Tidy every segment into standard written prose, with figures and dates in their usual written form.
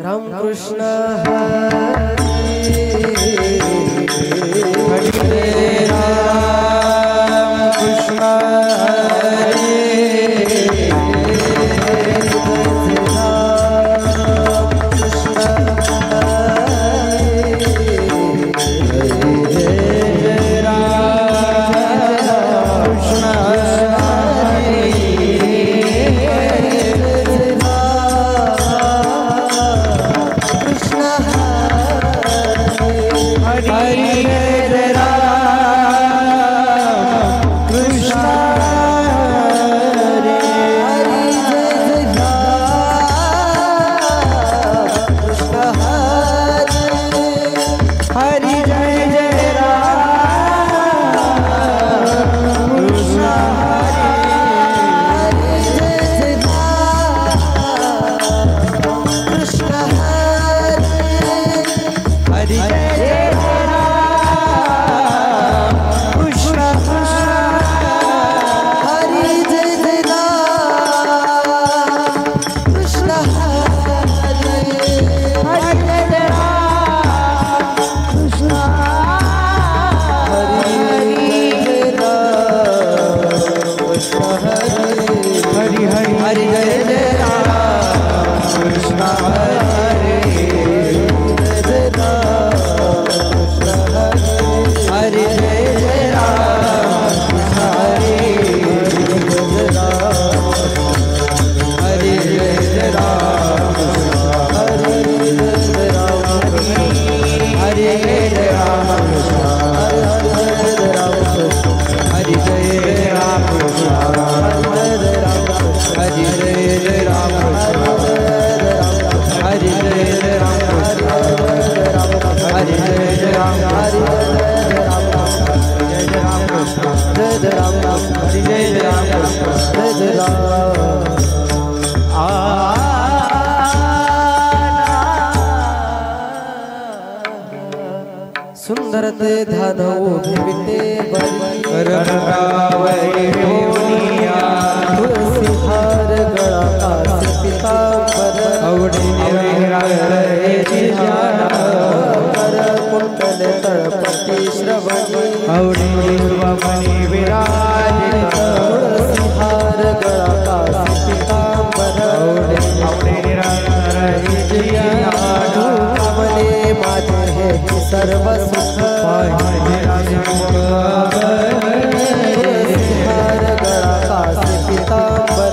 राम कृष्ण हरे हरे राम कृष्ण हरे सुंदरते धन उभिते तुलसी हार गळा कास पीतांबर कर कुंडल तळपती श्रवणी तुलसी हार गळा कास पीतांबर कमले माझे हे सर्व सुख हार गळा कास पीतांबर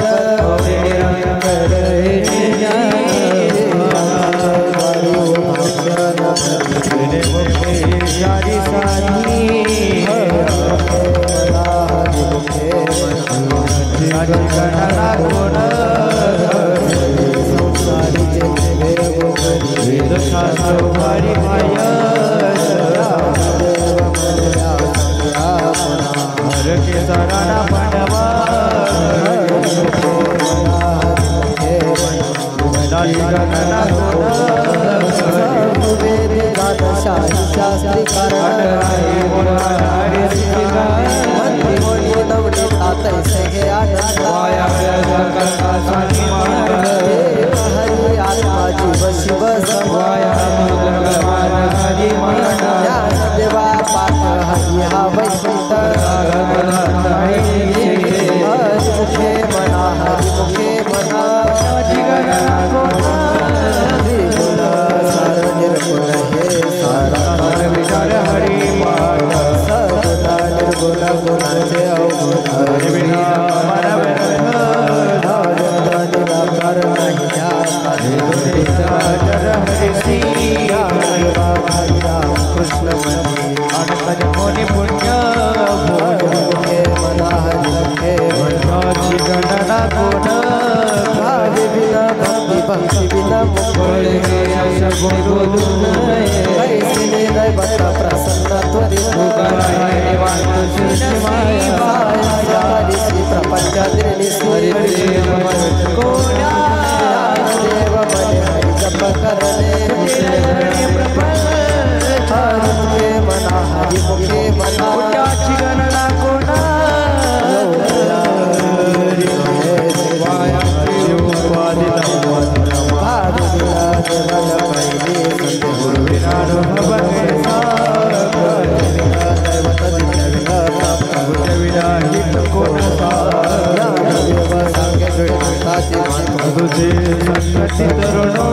तुझे संगती तरुणो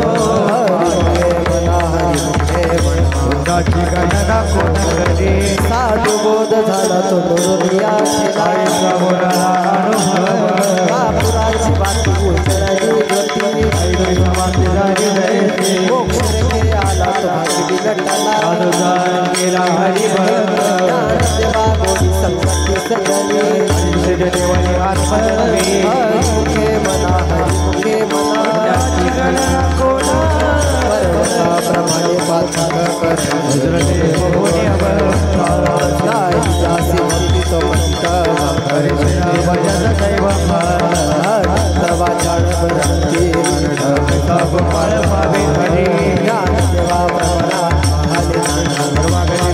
उन्नाची गणना कोण करी साधू बोध झाला तो दुर्या पुराची बाती उचलली ज्योती आला तो भागी लटला गेला हरी देवा गोडी संगती सजली देवानी आत्मने मुखे मना हरी मुखे मना गणना कोण प्रमाणे पात्र कर जासी भक्ति तो पंत वाचाळ भक्ती सब पाल पावे हरी ज्ञान देवा ब्रह्मणा हरे सर्वागणे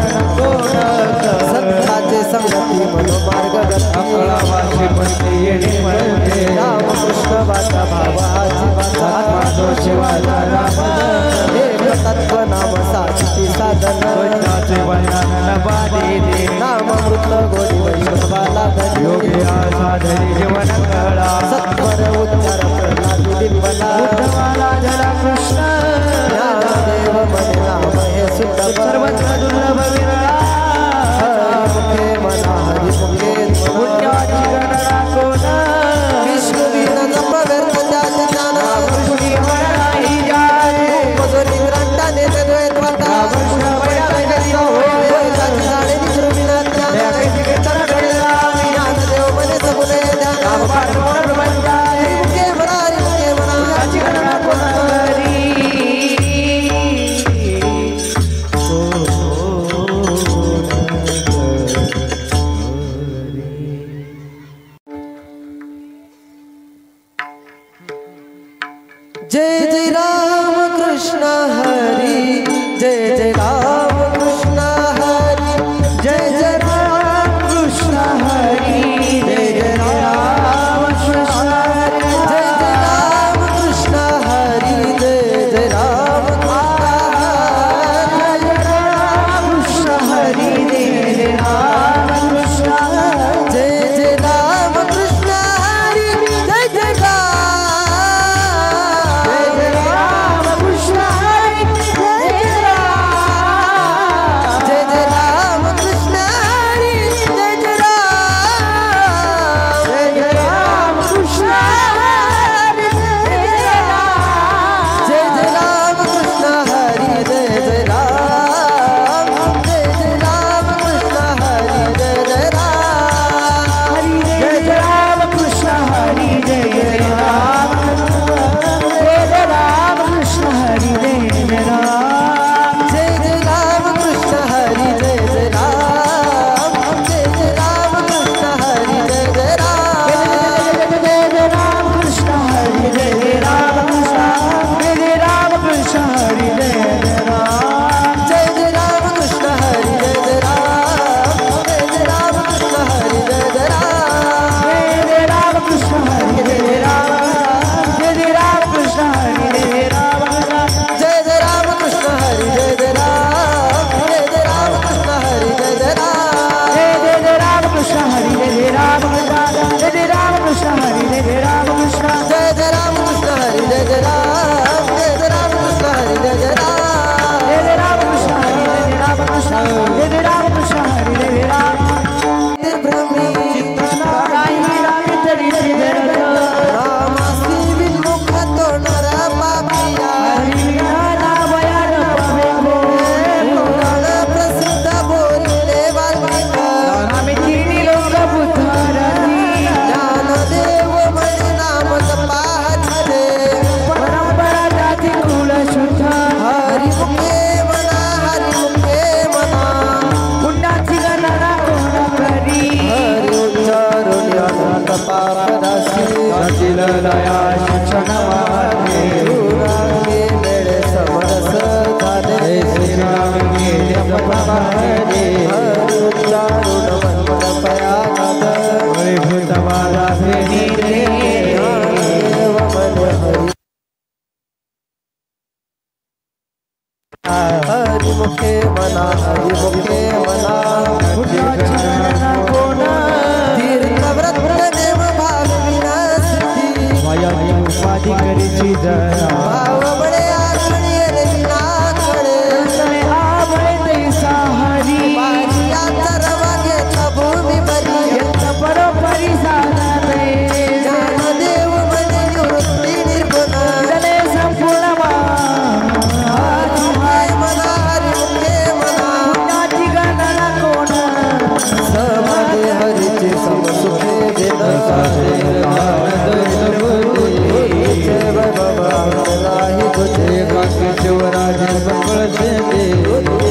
संपूर्ण सत्याचे संगती मनोमार्ग अकळावाशी म्हणते येणे म्हणते राम कृष्ण वाचा भावाची वाचा शिवाचा राम देव तत्व नाम साची साधन स्वच्छाचे वर्णन नवादी दे नाम मृत गोडी वैष्णवाला योगी साधरी जीवन कळा सत्वर उच्चार प्रल्हादी बिंबला उद्धवाला जला कृष्ण ज्ञानदेव मने नाम हे सुद्धा सर्वत्र दुर्लभ विरळा मुखे मना हरि मुखे पुण्याची गणना कोण विष्णु वीण जप व्यर्थ त्याचे ज्ञान कृष्णी वरणाई जाय उपजोनी ग्रंथाने द्वैत वाटा कृष्ण वरणाई होय जाती जाणे निसृमिना ज्ञान ज्ञानदेव मने सगुणे ध्यान मुखे मना हरि मुखे मना पुण्याची गणना कोण करी जय जय राम कृष्ण हरी जय जय राम कृष्ण हरी जय जय राम कृष्ण हरी जय जय राम कृष्ण हरी जय जय राम कृष्ण हरी जय जय राम कृष्ण हरी जय जय राम कृष्ण हरी जय जय राम कृष्ण हरी जय जय हरि मुखे मना हरि मुखे मना दया भाव बड़े आखड़े रे बिना खड़े तने आवळे तैसा हरी बाजिया तरवागे भूमि भरी बरोबरी साधने ज्ञानदेव म्हणे निवृत्ती निर्गुण तने संपूर्ण हरी मना हरी मुखे मना पुण्याची गणना कोण समाधे हरीचे समसुखे देन साधे नाही तुझे काकी शिवराज सकळ सेते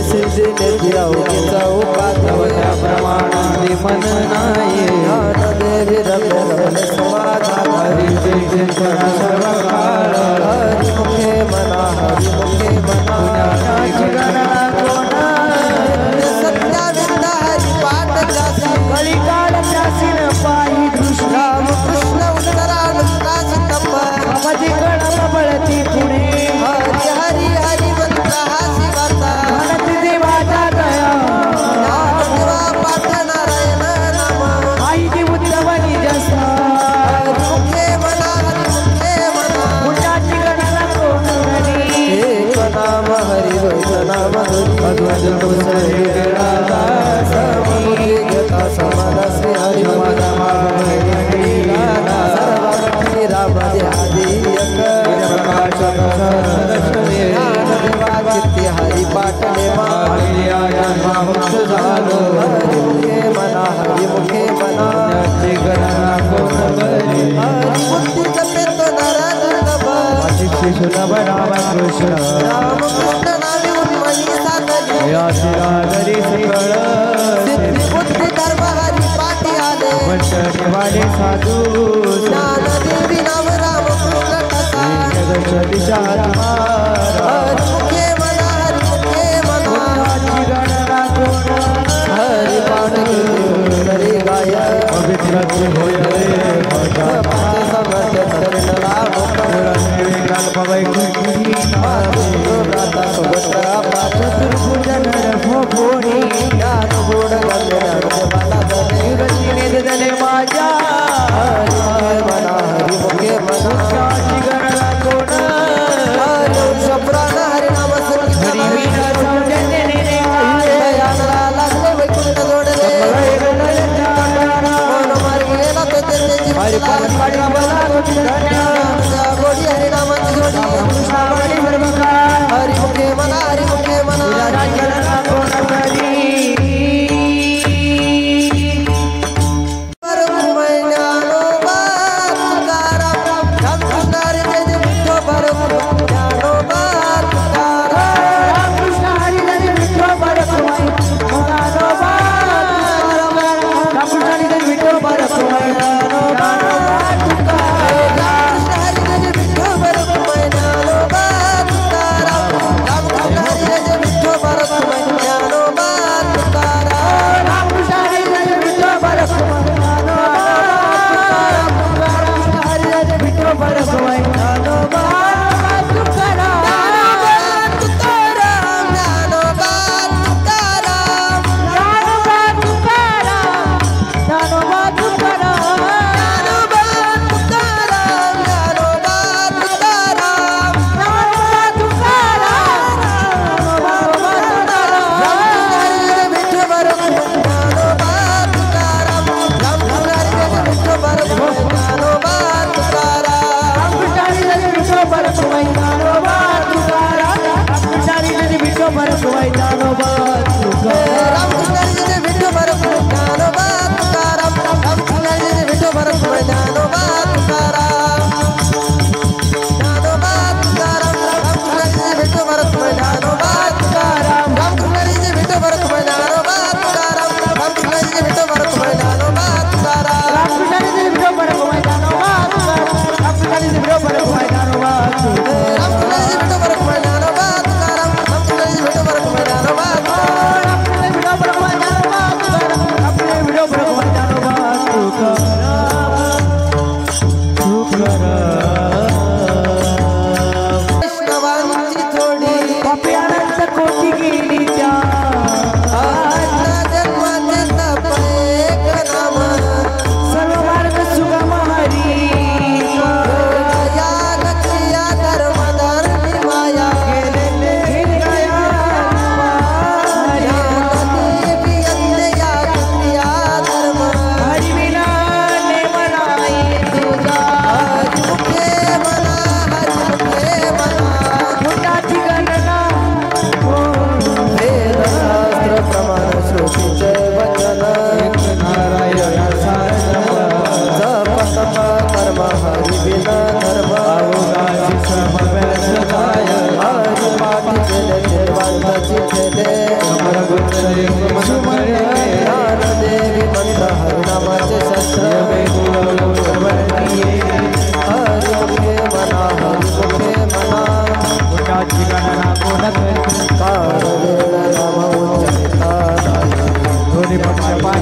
सिद्धीने दिरावतीचा उपाधवत्या प्रमाणाने मन नाही ज्ञानदेवी रम्य रमण समाधान हरी जय चिंतन सर्व काळ हरी मुखे मना हरी मुखे मना पुण्याची गणना कोण सत्याविंद हरी पाठ जासी कलिकाल त्यासीन पायी दृष्टी राम कृष्ण उत्तरानुष्ठाची तप माझी गणना बळती पुणे हरी हरी हरी मंत्र हासी वार्ता म्हणती देवाचा दया ज्ञानदेवा पाठ नारायण नाम आईची उत्तमनी जसा हरी मुखे मना हरी मुखे मना पुण्याची गणना कोण रणी एक नाम हरी द्वैत नाम हरी समबुद्धी घेता समाना श्री हरी सर्वभक्ती राम आदि चित्ती हरी पाटले हरी मुखे मना हरी मुखे मना हरी मुक्ती जपेतो नर दुर्लभ राम कृष्ण नामी उन्मनी साधली सिद्धी बुद्धी धर्म हरी पाठी आले साधू ज्ञानदेवी नाम राम कृष्ण कथा हरी मुखे मना हरी मुखे मना हरी पाठ हरी गाय समर्थ चरण राम चतुर्भुजन भोणी ज्ञान गुण गंगे बाला दले माझ्या हरी मना हरी मुखे मना गणना कोण हरी प्राण हरी नाम संकीर्तन हरी दयाला लागले वैकुंठ जोडले मन मार्गी गेला तो त्याचे जीव गोडी हरी नामाची जोडी हरी मुखे मना हरी मुखे मना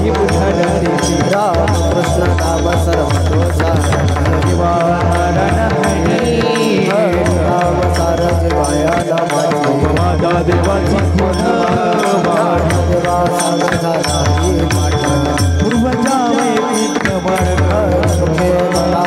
ही बुद्धर देवी राम कृष्ण नाम सर्वदोषारण निवारण हरी राम सार जीवाय नमः माता देवाची देवा सागरधारी पूर्वजा विघ्न सुखे मना सुखे मना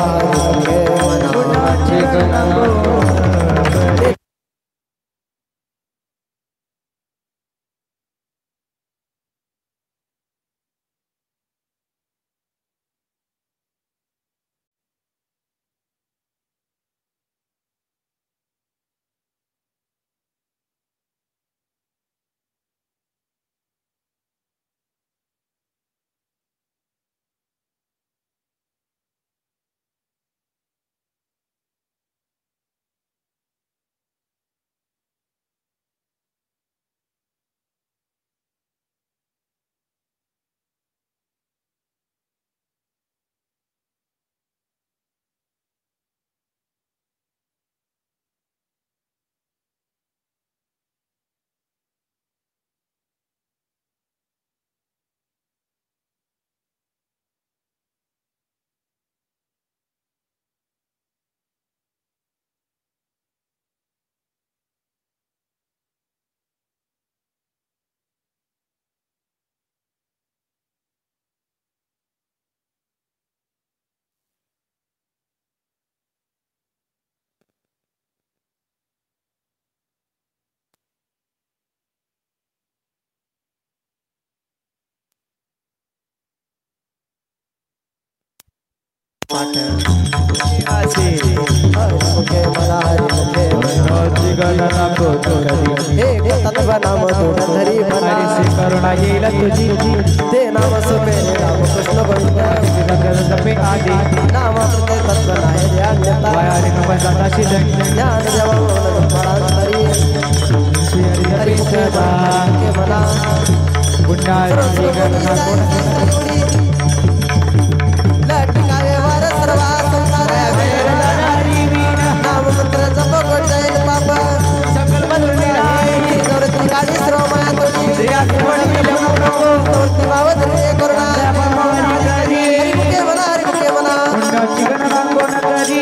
सुखे मना सुखे गणना को हे तत्व नाम धरी हरी से करुणा येईल तुझी ते नाम सुखे राम कृष्ण गोविंद जपे आदि नाम प्रते तत्व नाही ध्यान देता वायारी नमस्कार ज्ञान जवळ परांतरी हरी सदा के मना पुन्हा गणना कोण लटकावे वर सर्वा संसार नाम मंत्र जप गोड पाप सकल बदलणी गौरती गाडी श्रोमा तुझी श्रेया कोण गौरती बावत रे करुणा हरी मुखे मना पुन्हाची गणना कोण करी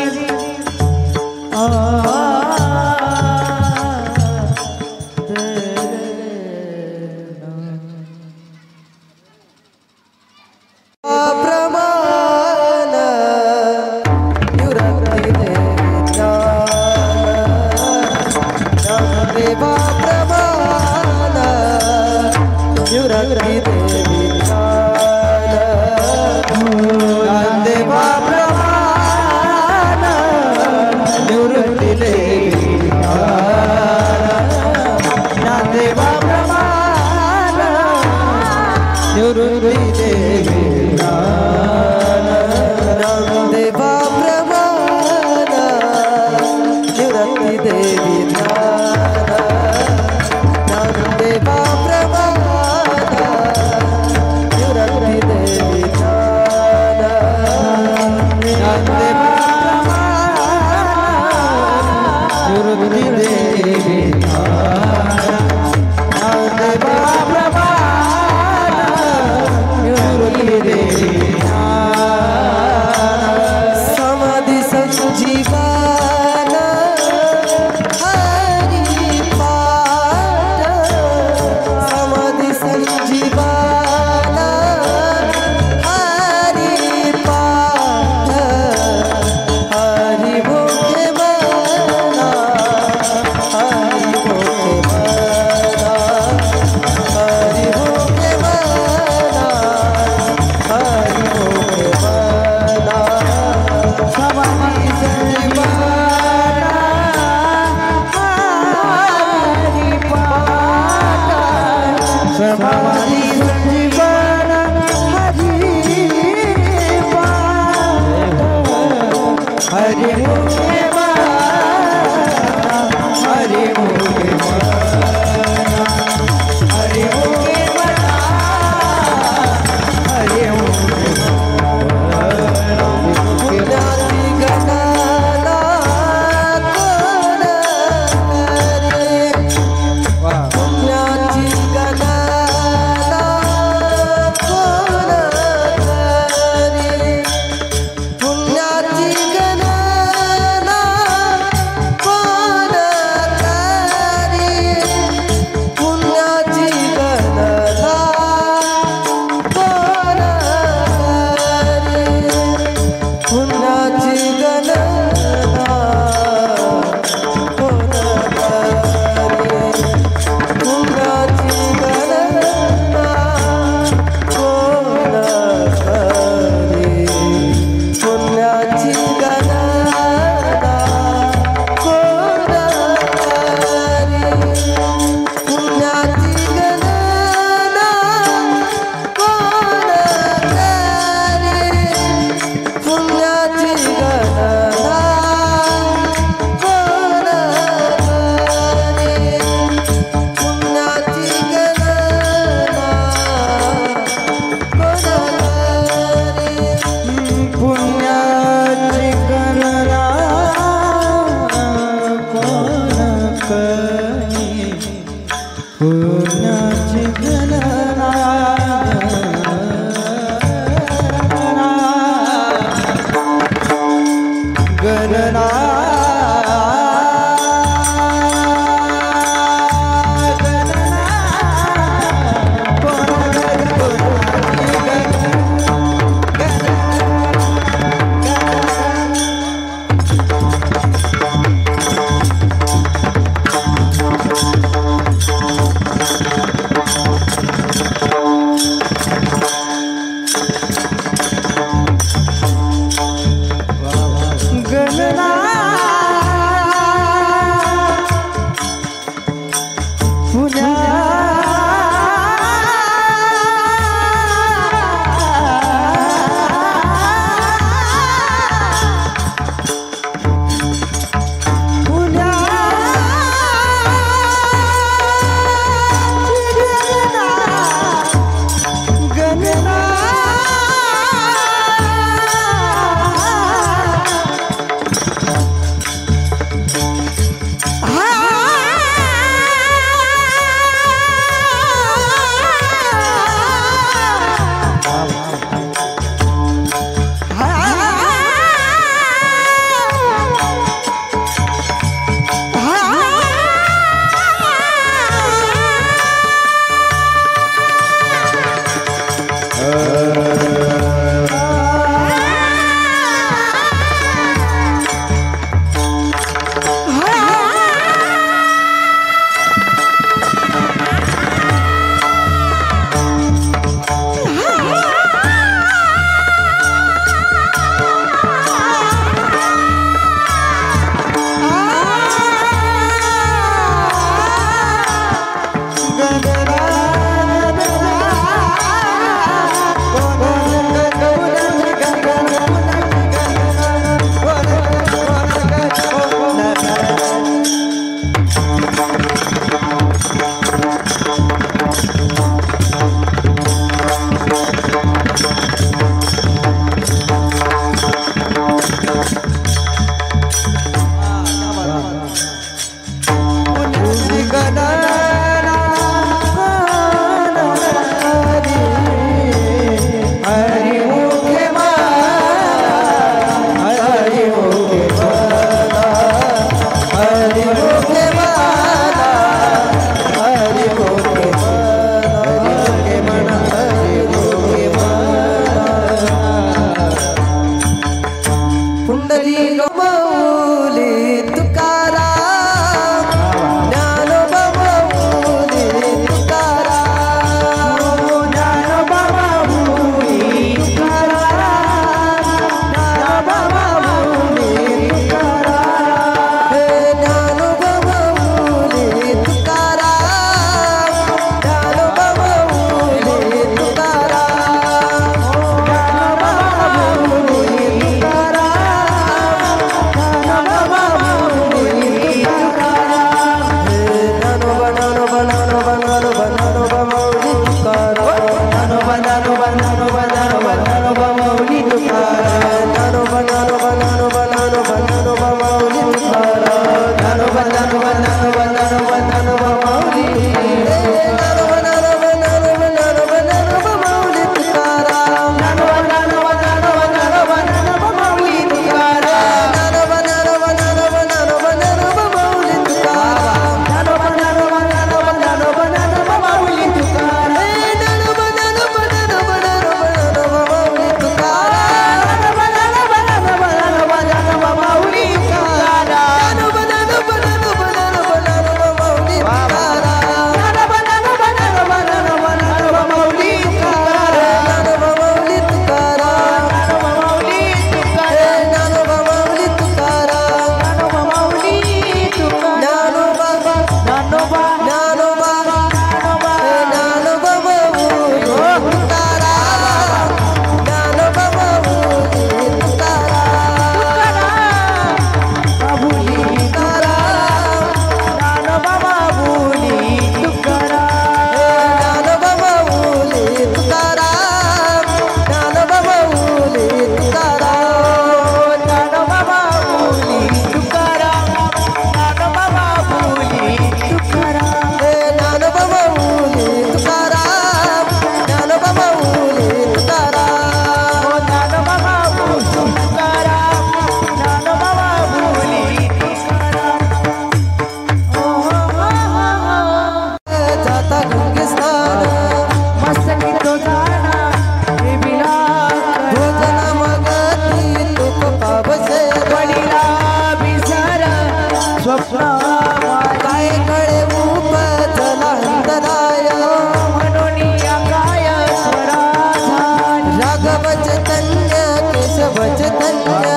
चैतन्य केशव चैतन्य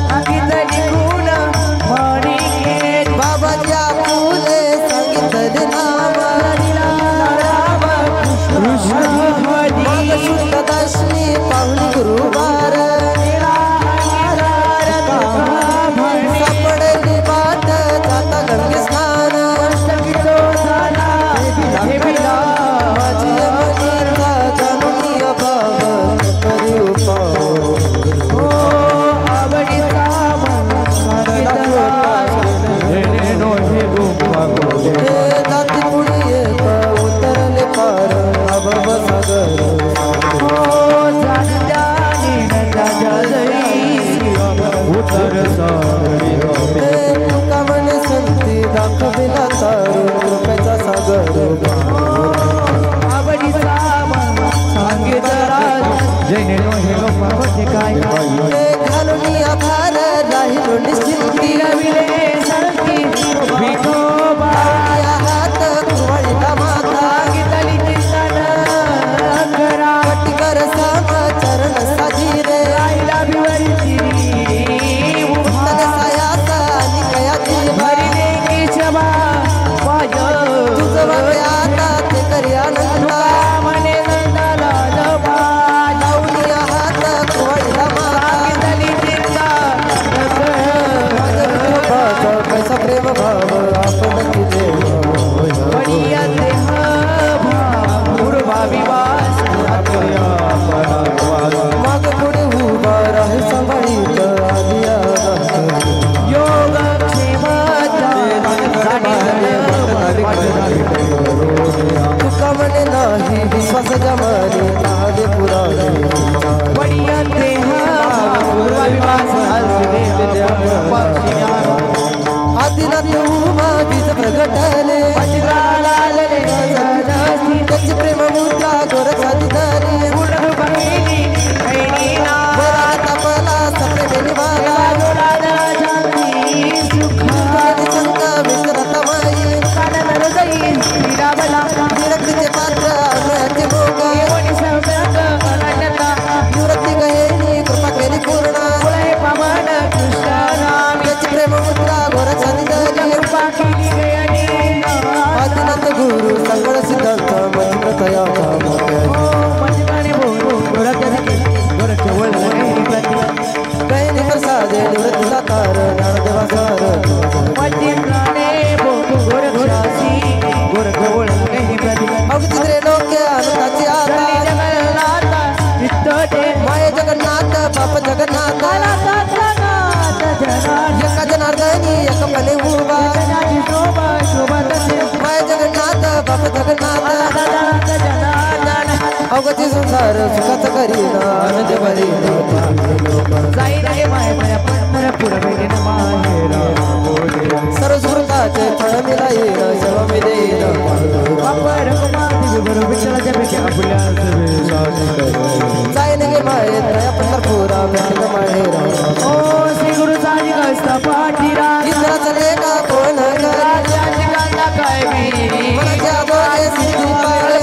सांगितली गुण माणिके बाबाच्या फुले सांगितले नाम राम कृष्ण मग शुद्ध दशमी पाहुणी गुरुवार सापडली बाट जाता गंगे स्नान माझी यमुनीचा जानुनीय भाव करी उपाव हे जाती पुढे एक उतरले पार अभव सागर तुका म्हणे संती दाखविला तारू कृपेचा सागर हे घालून आभार राहिलो निश्चिंती या हात कुवळीला माता पटकर साम चरण साजी रे उत्तन सायाचा आणि कयाची तुझं बाबे आता ते करी आनंदा लावून या हात कुवळीला माता माझं विठोबाचं कैसा प्रेम भाव आपण किती मग पुढे उभा राही सांभाळीत आलिया तुका म्हणे नाही विश्वास जमाने आले पुराणे आदिनाथ उमा बीज प्रगटले त्याची प्रेम मुद्रा गोर साधिदारी बरा तापला सप्रेमे निवाला शंका विसरता माई विरक्तीचे पात्र अन्वयाचे भोग निवृत्ती गहेनी कृपा केली पूर्ण त्याची प्रेम मुद्रा घोर साधिदारी आदिनाथ गुरु सकळ सिद्धांत मंत्र तयाचा कैनी प्रसादे निवृत्ती साकार ज्ञानदेवा सार अवचित्रे लोके आनंदाची आता माय जगन्नाथ बाप जगन्नाथ एका जनार्दनी एक पले उभा माय जगन्नाथ बाप जगन्नाथ अवगती संसार सुखाचा करीना आनंद भरीना सर्व सुखताचे फळ मिला येईना सेवा मी देईना जाईन गे माये त्रया पंढरपुरा भेटलं माहेरा इंद्राचा लेखा कोण मनाच्या बोले सिद्धी पाळे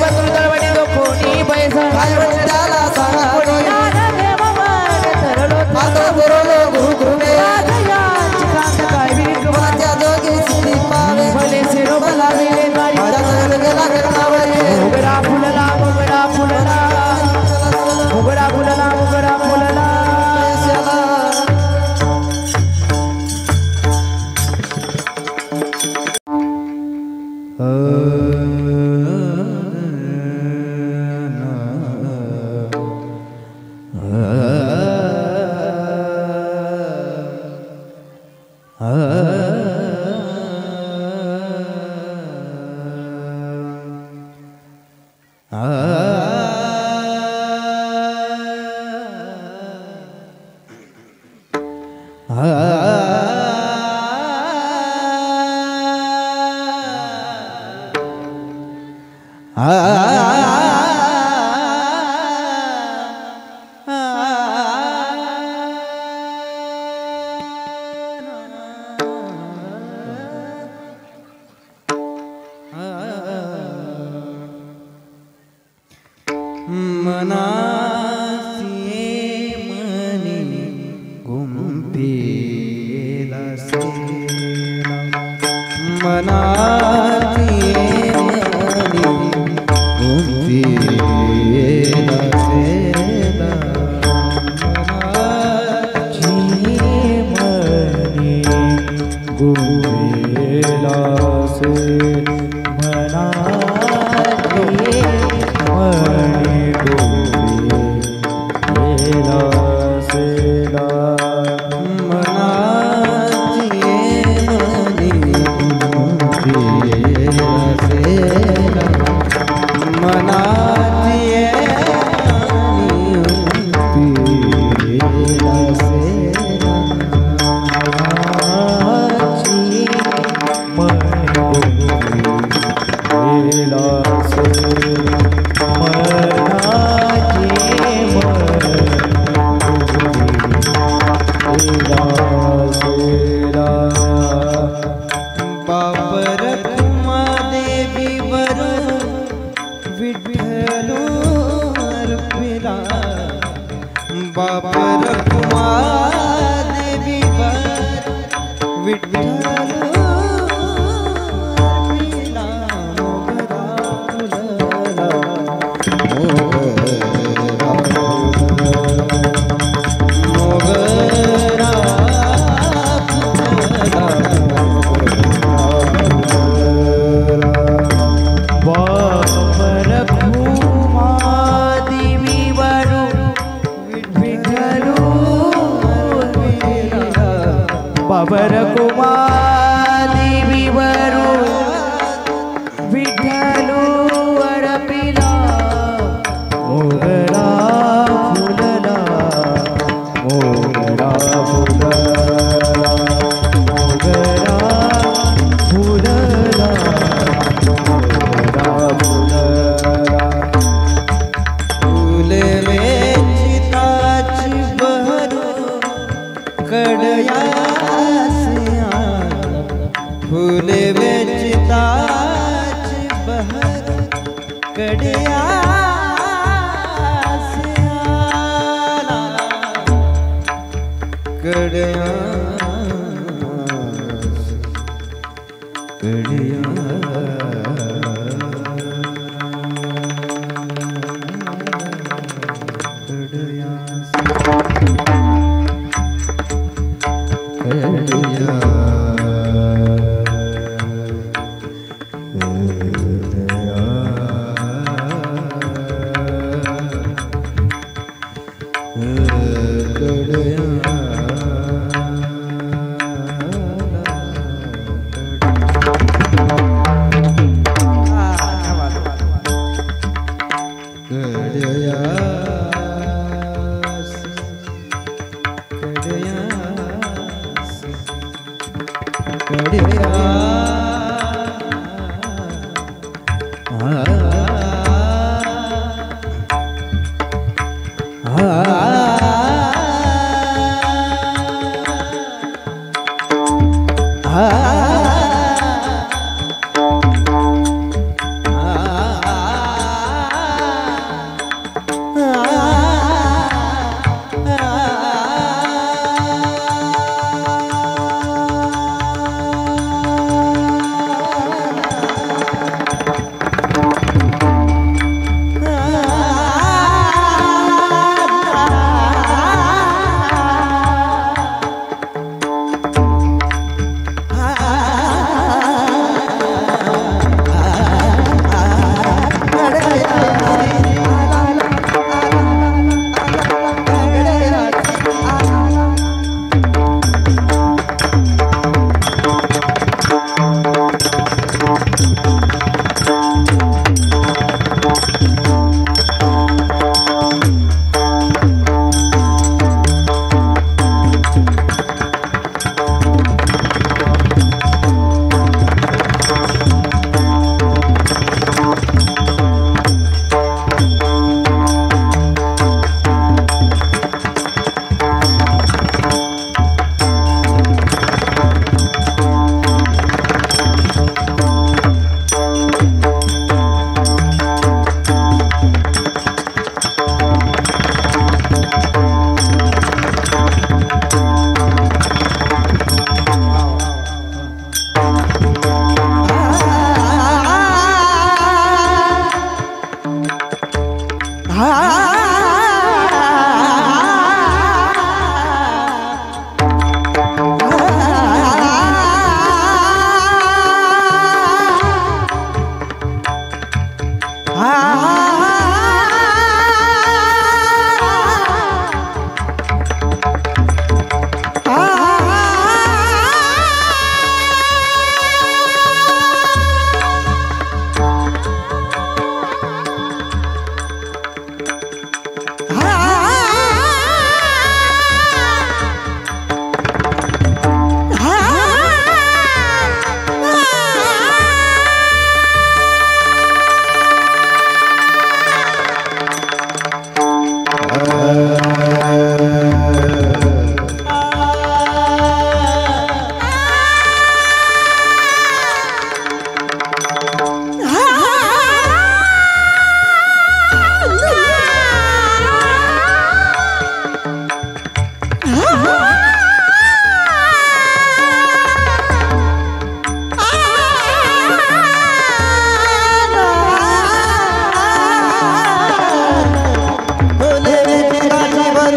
काय म्हणे त्याला सांगा आता बोरलो गुरु गुरुने मनाच्या जोगी सिद्धी पावे माझ्या जगन गेला घटनावरी मनासी बापर देवी विठ्ठल बाबर कुमारी विवरू विठ्ठलू अरपिला मोगरा फुलला मोगरा फुलला मोगरा फुलला मोगरा फुलला फुले वेचिताची बहरू कडया फूले बेचताच बहर कड़िया कड़िया कड़िया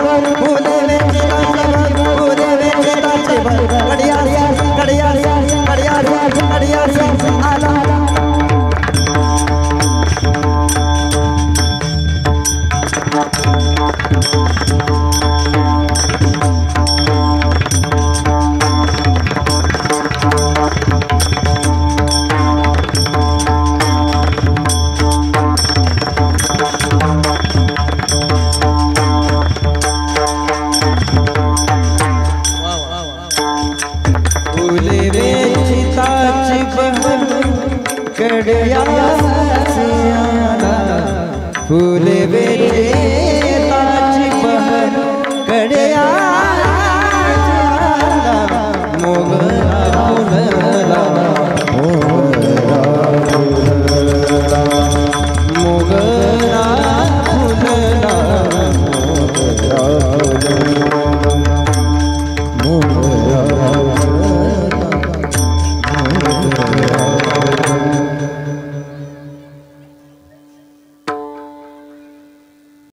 फूले में फूले में कड़िया कड़िया कड़िया कड़िया आला फूले बेचे